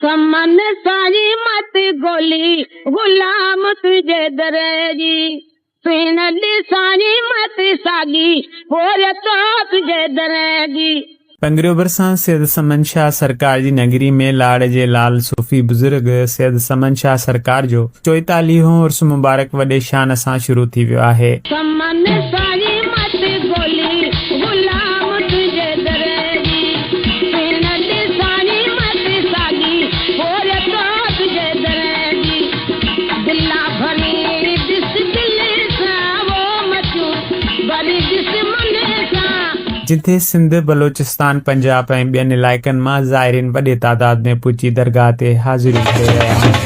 समन सारी मत गोली गुलाम तुझे दरेगी पीन सारी मत सागी और तो तुझे दरेगी। पंगरियो बरसां सैयद समन शाह सरकार जी नगरी में लाड़ जे लाल सूफ़ी बुजुर्ग सैयद समन शाह सरकार जो 44हों उर्स मुबारक वॾे शान सां शुरू थी वियो आहे। समन सारी मत गोली गुलाम तुझे दरेगी पीन सारी मत सागी और तो तुझे दरेगी। दिला भरी दिल सा वो मचू बड़ी दुश्मन सा। जिथे सिंध बलोचिस्तान पंजाब ऐं ॿियनि इलाइक़नि मां ज़ाइरीन वॾे तादाद में पुची दरगाह ते हाज़िरी करे रहिया आहिनि।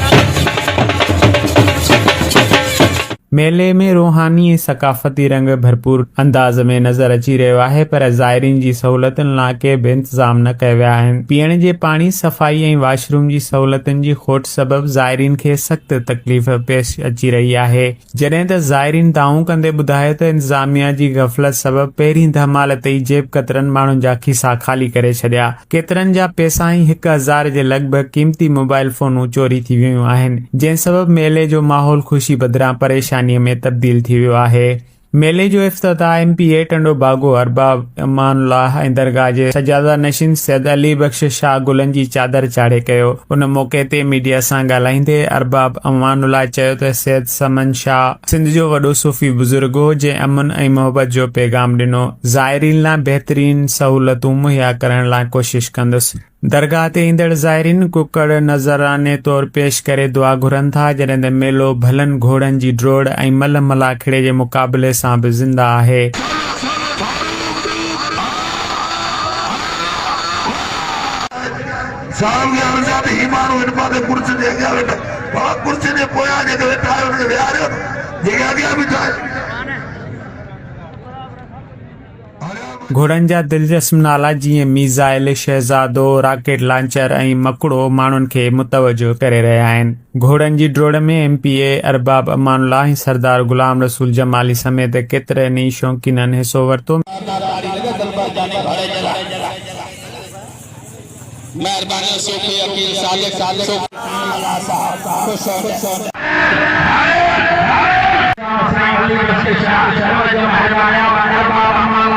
मेले में रूहानी ऐं सकाफ़ती रंग भरपूर अंदाज़ में नज़र अची रहियो आहे, पर ज़ाइरीन जी सहूलतुनि लाइ के बि इंतज़ाम न कया विया आहिनि। पीअण जे पाणी, सफ़ाई ऐं वाशरूम जी सहूलतुनि जी खोट सबबि ज़ाइरीन खे सख़्त तकलीफ़ पेश अची रही आहे। जॾहिं त ज़ाइरीन दावो कंदे ॿुधायो त इंतज़ामिया जी गफ़लत सबबि पहिरीं धमाल ते ई जेब कतरनि माण्हुनि जा खीसा ख़ाली करे छॾिया। केतिरनि जा पैसा ऐं 1000 जे लॻभॻि क़ीमती मोबाइल फ़ोनूं चोरी थी वियूं आहिनि, जंहिं सबबि मेले जो माहौल ख़ुशी बदिरां परेशानी में तब्दील थी वियो आहे। मेले जो इफ्तिताह MPA टंडो बागो अरबाब अमानुल्लाह ऐं दरगाह जे सजादा नशीन सैयद अली बख्श शाह गुलनि जी चादर चाढ़े कयो। उन मौक़े ते मीडिया सां ॻाल्हाईंदे अरबाब अमानुल्लाह चयो त सैयद समन शाह सिंध जो वॾो सूफ़ी बुज़ुर्ग हो जंहिं अमन ऐं मोहबत जो पैगाम ॾिनो। ज़ाइरीन लाइ बहितरीन सहूलतूं मुहैया करण लाइ कोशिश कंदुसि। दरगाह ते ईंदड़ ज़ाइरीन कुकड़ नज़राने तौर पेश करे दुआ घुरनि था, जॾहिं त मेलो भलनि घोड़नि जी ड्रोड़ ऐं मल मलाखिड़े जे मुक़ाबले सां बि ज़िंदा आहे। घोड़नि जा दिलचस्प नाला जीअं मीज़ाइल, शहज़ादो, रॉकेट लॉन्चर ऐं मकड़ो माण्हुनि खे मुतवजो करे रहिया आहिनि। घोड़नि जी ड्रोड़ में MPA अरबाब अमानुल्लाह ऐं सरदार गुलाम रसूल जमाली समेत केतिरनि ई शौक़ीननि हिसो वरितो।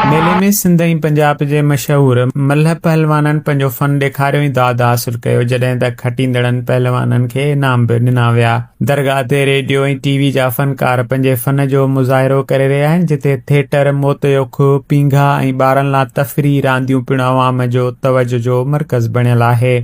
मेले में सिंध ऐं पंजाब जे मशहूर मल्ह पहलवाननि पंहिंजो फन ॾेखारियो ऐं दाद हासिल कयो, जॾहिं त खटींदड़नि पहलवाननि खे इनाम बि ॾिना विया। दरगाह ते रेडियो ऐं TV जा फनकार पंहिंजे फन जो मुज़ाहिरो करे रहिया आहिनि, जिथे थिएटर, मोतयुख, पींघा ऐं ॿारनि लाइ तफ़रीही रांदियूं पिणु अवाम जो तवजो जो मर्कज़ बणियल आहे।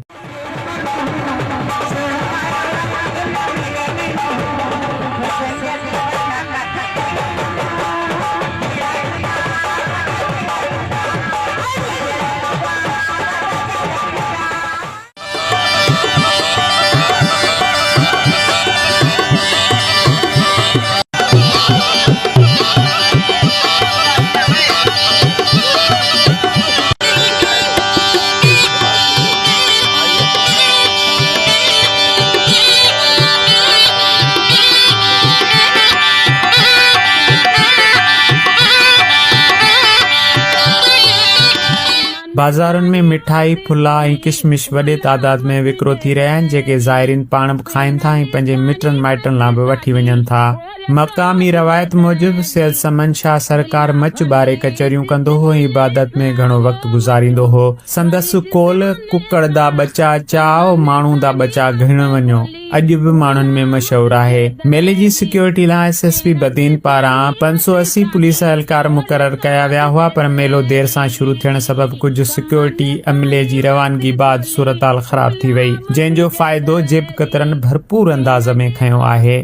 बाज़ारुनि में मिठाई, फुला ऐं किशमिश वॾे तादाद में विकिरो थी रहिया आहिनि, जेके ज़ाइरीन पाण बि खाइनि था ऐं पंहिंजे मिटनि माइटनि लाइ बि वठी वञनि था। मक़ामी रवायत मूजिबि सैयद समन शाह सरकार मच ॿारे कचरियूं कंदो हो ऐं इबादत में घणो वक़्तु गुज़ारींदो हो। संदसि कौल कुकड़ दा बचा चाओ माण्हू दा बचा घिण वञो अॼु बि माण्हुनि में मशहूरु आहे। मेले जी सिक्योरिटी लाइ SSP बदीन पारां 580 पुलिस एहलकार मुक़ररु कया विया हुआ, पर मेलो देर सां शुरू थियण सबबि कुझु सिक्योरिटी अमले जी रवानगी बाद सूरताल ख़राब थी वई, जंहिंजो फ़ाइदो जेब कतरनि भरपूर अंदाज़ में खयो आहे।